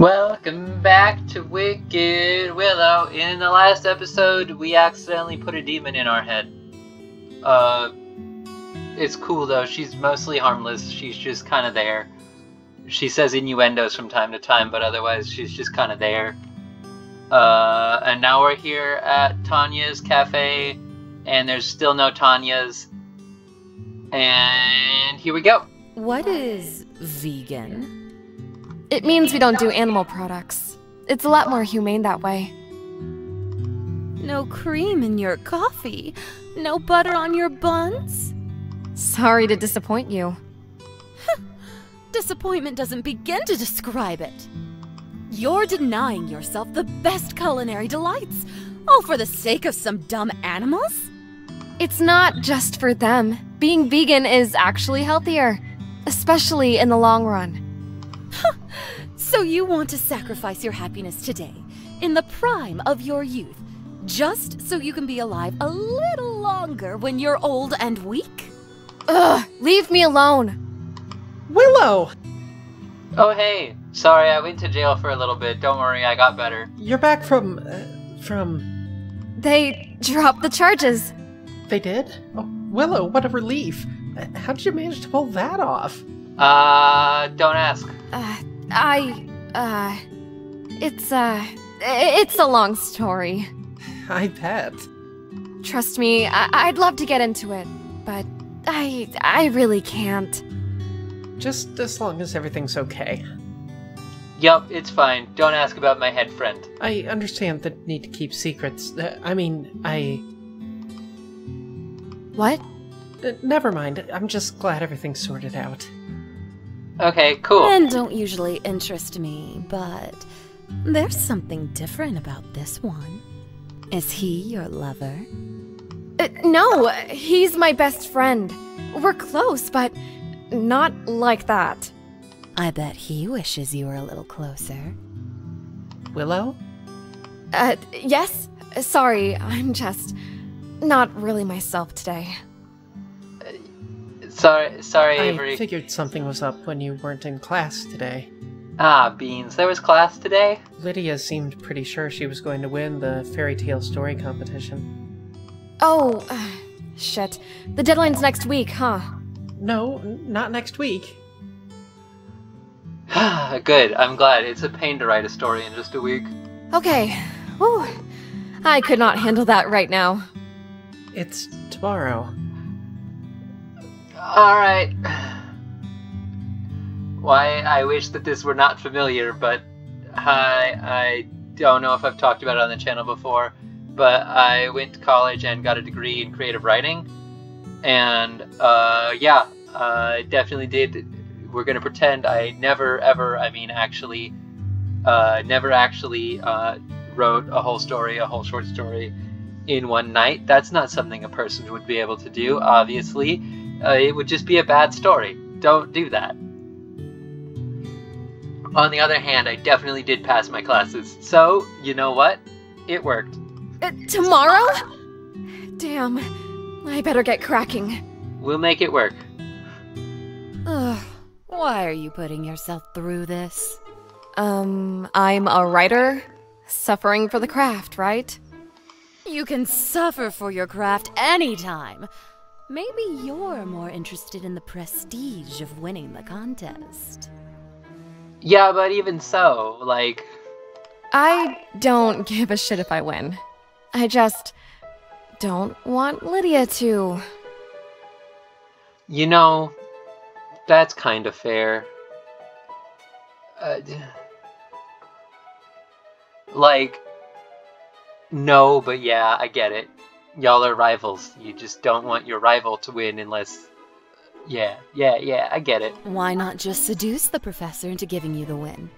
Welcome back to Wicked Willow. In the last episode, we accidentally put a demon in our head. It's cool though. She's mostly harmless. She's just kind of there. She says innuendos from time to time, but otherwise she's just kind of there. And now we're here at Tanya's cafe, and there's still no Tanya's. And here we go. What is vegan? It means we don't do animal products. It's a lot more humane that way. No cream in your coffee? No butter on your buns? Sorry to disappoint you. Disappointment doesn't begin to describe it. You're denying yourself the best culinary delights, all for the sake of some dumb animals? It's not just for them. Being vegan is actually healthier, especially in the long run. So you want to sacrifice your happiness today, in the prime of your youth, just so you can be alive a little longer when you're old and weak? Ugh, leave me alone. Willow! Oh hey, sorry I went to jail for a little bit. Don't worry, I got better. You're back from... They dropped the charges. They did? Oh, Willow, what a relief. How did you manage to pull that off? Don't ask. It's a long story. I bet. Trust me, I'd love to get into it, but I really can't. Just as long as everything's okay. Yup, it's fine. Don't ask about my head friend. I understand the need to keep secrets. What? Never mind. I'm just glad everything's sorted out. Okay, cool. Men don't usually interest me, but there's something different about this one. Is he your lover? No, he's my best friend. We're close, but not like that. I bet he wishes you were a little closer. Willow? Yes? Sorry, I'm just not really myself today. Sorry, Avery. I figured something was up when you weren't in class today. Ah, beans. There was class today? Lydia seemed pretty sure she was going to win the fairy tale story competition. Oh, shit. The deadline's next week, huh? No, not next week. Good, I'm glad. It's a pain to write a story in just a week. Okay. Whew. I could not handle that right now. It's tomorrow. Alright. Why, I wish that this were not familiar, but I don't know if I've talked about it on the channel before, but I went to college and got a degree in creative writing, and yeah, I definitely did. We're gonna pretend I never actually wrote a whole short story in one night. That's not something a person would be able to do, obviously. It would just be a bad story. Don't do that. On the other hand, I definitely did pass my classes. So, you know what? It worked. Tomorrow? Damn. I better get cracking. We'll make it work. Ugh. Why are you putting yourself through this? I'm a writer, suffering for the craft, right? You can suffer for your craft anytime. Maybe you're more interested in the prestige of winning the contest. Yeah, but even so, like... I don't give a shit if I win. I just don't want Lydia to. You know, that's kind of fair. Like, no, but yeah, I get it. Y'all are rivals. You just don't want your rival to win unless... Yeah, I get it. Why not just seduce the professor into giving you the win?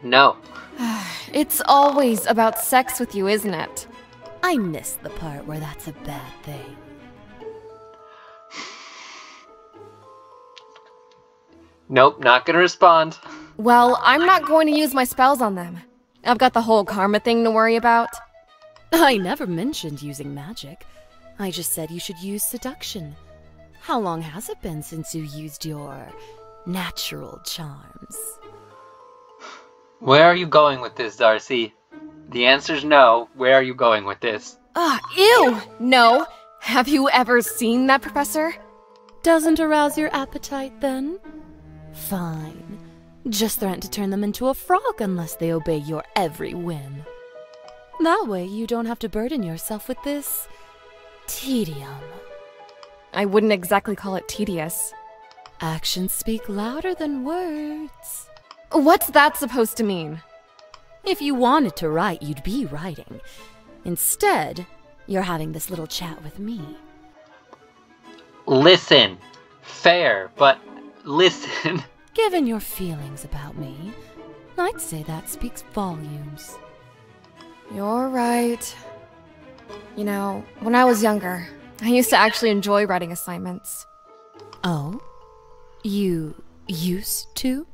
No. It's always about sex with you, isn't it? I miss the part where that's a bad thing. Nope, not gonna respond. Well, I'm not going to use my spells on them. I've got the whole karma thing to worry about. I never mentioned using magic. I just said you should use seduction. How long has it been since you used your natural charms? Where are you going with this, Darcy? The answer's no. Where are you going with this? Ugh, ew! No. Have you ever seen that professor? Doesn't arouse your appetite, then? Fine. Just threaten to turn them into a frog unless they obey your every whim. That way you don't have to burden yourself with this tedium. I wouldn't exactly call it tedious. Actions speak louder than words. What's that supposed to mean? If you wanted to write, you'd be writing. Instead, you're having this little chat with me. Listen. Fair, but listen. Given your feelings about me, I'd say that speaks volumes. You're right. You know, when I was younger, I used to actually enjoy writing assignments. Oh? You used to?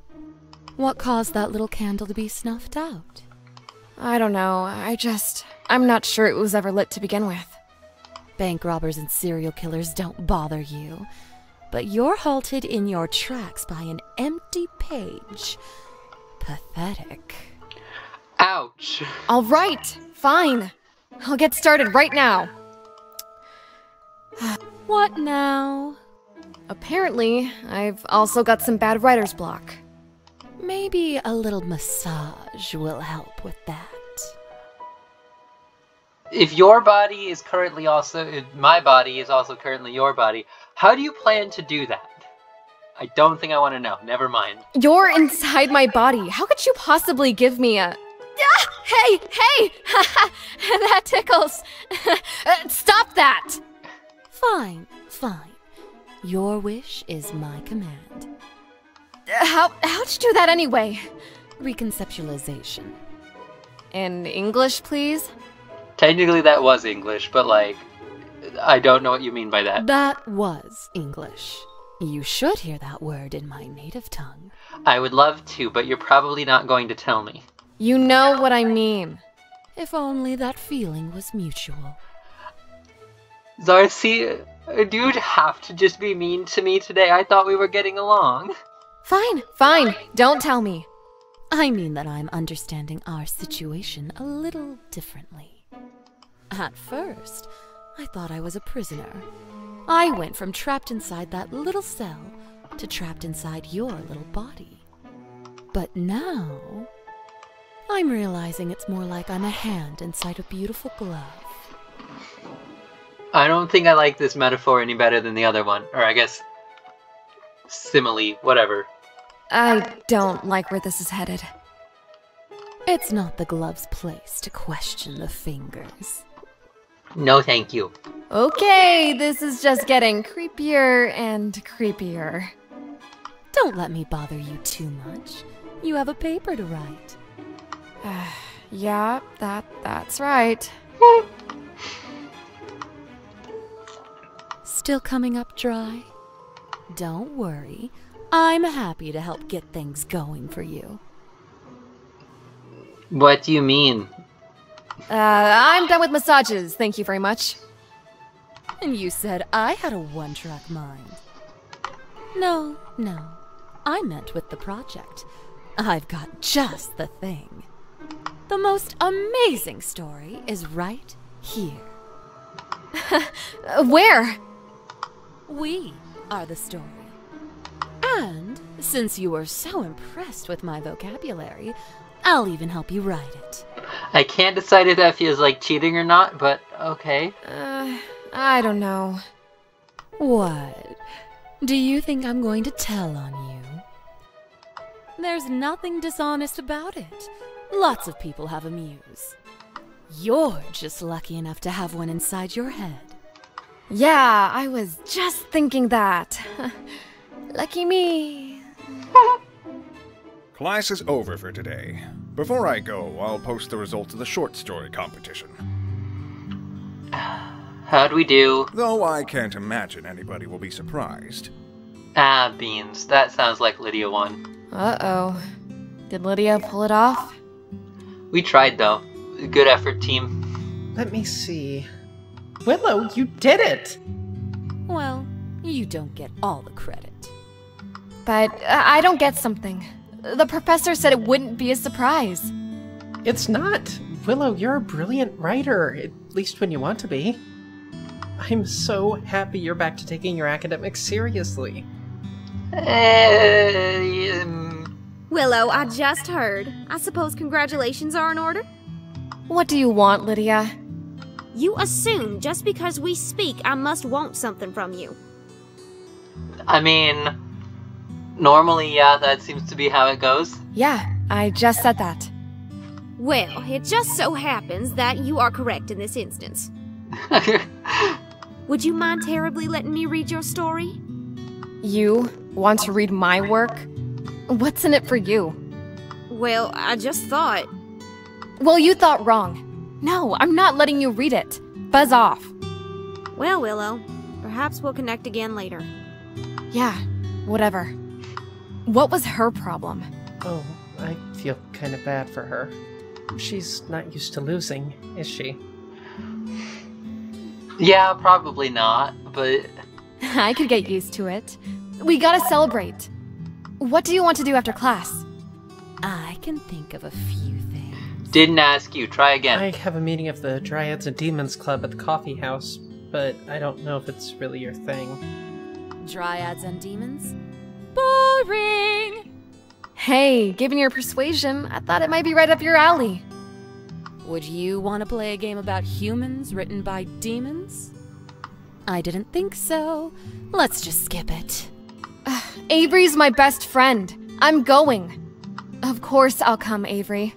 What caused that little candle to be snuffed out? I don't know, I'm not sure it was ever lit to begin with. Bank robbers and serial killers don't bother you, but you're halted in your tracks by an empty page. Pathetic. Ouch. All right, fine. I'll get started right now. What now? Apparently, I've also got some bad writer's block. Maybe a little massage will help with that. If your body is currently if my body is also currently your body, how do you plan to do that? I don't think I want to know. Never mind. You're inside my body. How could you possibly give me a... Ah! Hey! That tickles. Stop that! Fine. Your wish is my command. How'd you do that anyway? Reconceptualization. In English, please? Technically that was English, but I don't know what you mean by that. That was English. You should hear that word in my native tongue. I would love to, but you're probably not going to tell me. You know what I mean. If only that feeling was mutual. Darcy, do you have to just be mean to me today? I thought we were getting along. Fine. Don't tell me. I mean that I'm understanding our situation a little differently. At first, I thought I was a prisoner. I went from trapped inside that little cell to trapped inside your little body. But now, I'm realizing it's more like I'm a hand inside a beautiful glove. I don't think I like this metaphor any better than the other one. Or I guess, simile, whatever. I don't like where this is headed. It's not the glove's place to question the fingers. No, thank you. Okay, this is just getting creepier and creepier. Don't let me bother you too much. You have a paper to write. Yeah, that's right. Still coming up dry? Don't worry. I'm happy to help get things going for you. What do you mean? I'm done with massages, thank you very much. And you said I had a one-track mind. No. I meant with the project. I've got just the thing. The most amazing story is right here. Where? We are the story. And since you were so impressed with my vocabulary, I'll even help you write it. I can't decide if that feels like cheating or not, but okay. I don't know. What? Do you think I'm going to tell on you? There's nothing dishonest about it. Lots of people have a muse. You're just lucky enough to have one inside your head. Yeah, I was just thinking that. Lucky me. Class is over for today. Before I go, I'll post the results of the short story competition. How'd we do? Though I can't imagine anybody will be surprised. Ah, beans. That sounds like Lydia won. Uh-oh. Did Lydia pull it off? We tried, though. Good effort, team. Let me see. Willow, you did it! Well, you don't get all the credit. But I don't get something. The professor said it wouldn't be a surprise. It's not. Willow, you're a brilliant writer, at least when you want to be. I'm so happy you're back to taking your academics seriously. Willow, I just heard. I suppose congratulations are in order? What do you want, Lydia? You assume just because we speak, I must want something from you. I mean, normally, yeah, that seems to be how it goes. Yeah, I just said that. Well, it just so happens that you are correct in this instance. Would you mind terribly letting me read your story? You want to read my work? What's in it for you? Well, I just thought... Well, you thought wrong. No, I'm not letting you read it. Buzz off. Well, Willow, perhaps we'll connect again later. Yeah, whatever. What was her problem? Oh, I feel kind of bad for her. She's not used to losing, is she? Yeah, probably not, but... I could get used to it. We gotta celebrate. What do you want to do after class? I can think of a few things. Didn't ask you. Try again. I have a meeting of the Dryads and Demons Club at the coffee house, but I don't know if it's really your thing. Dryads and demons? Boring! Hey, given your persuasion, I thought it might be right up your alley. Would you want to play a game about humans written by demons? I didn't think so. Let's just skip it. Avery's my best friend. I'm going. Of course I'll come, Avery.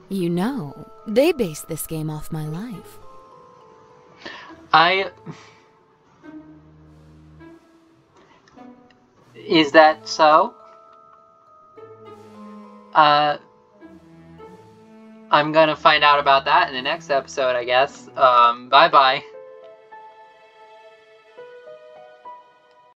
You know, they based this game off my life. Is that so? I'm gonna find out about that in the next episode, I guess. Bye-bye.